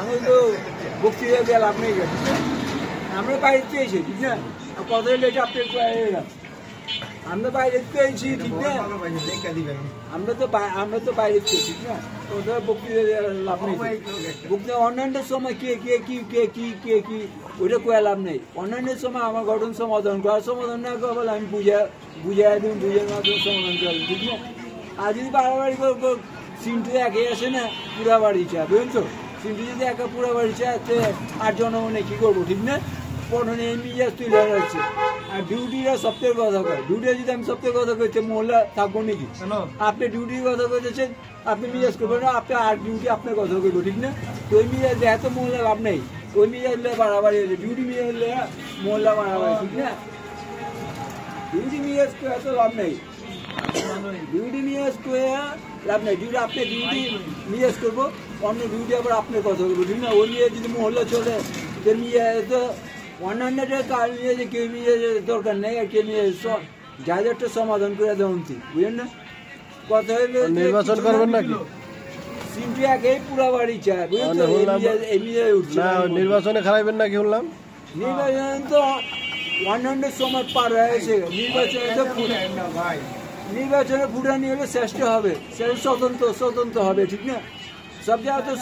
আমি তো বক্তৃতা দিয়ে লাভ নেই ঠিক না আমরা বাইরে চেয়েছি ঠিক না কথা লেগে আপনার আমরা বাইরে পেয়েছি ঠিক না আমরা তো বাইরে পেয়েছি ঠিক না ওদের বক্তৃতা লাভ নেই বক্তৃতা অন্যান্য সময় কে কি ওইটা কোয়া লাভ নেই অন্যান্য সময় আমার ঘটন সমাধান করার সমাধান না করা বলে আমি বুঝাই দিন বুঝে মাধ্যমে সমাধান করি ঠিক না আর যদি বাড়াবাড়ি সিন্টু একে আসে না পুরা বাড়ি চা বুঝলেন তো সিন্টু যদি একা পুরা বাড়ি চা 8 জনগণে কি করবো ঠিক না পড়নে মিজাজ তুলে যাচ্ছে আর ডিউটিরা সপ্তাহের কথা কয় ডিউটি যদি আমি সপ্তাহের কথা কইতে মহল্লা থাকবো নাকি আপনি ডিউটির কথা কইতেছেন আপনি মিজাজ করবেন না আপনি আর ডিউটি আপনার কথা কইবো ঠিক না তো ওই মিজাজ এত মহল্লা লাভ নেই ওই মিজাজ বাড়াবাড়ি হয়েছে ডিউটি মিজাজ মহল্লা বাড়াবাড়ি ঠিক না ডিউটি মিজাজ করে এত লাভ নেই ডিউটি মিজাজ করে লাভ নেই ডিউটি আপনি ডিউটি মিজাজ করবো অন্য ডিউটি আবার আপনার কথা বলবো ঠিক না ওই মিজাজ যদি মহল্লা চলে তো মিজাজ তো অন্যান্য কাজ নিয়ে যে কেউ নিয়ে দরকার নেই আর কেউ নিয়ে যাদের একটা সমাধান করে দেওয়া বুঝলেন না কথা হইলে নির্বাচন করবেন নাকি সিন্টু একেই পুরা বাড়ি চায় বুঝলেন উঠছে নির্বাচনে খারাইবেন নাকি শুনলাম নির্বাচন তো অন্যান্য সময় পার হয়েছে নির্বাচনে ফুটানি হলে শ্রেষ্ঠ হবে সে স্বতন্ত্র হবে ঠিক না সব জায়গায় তো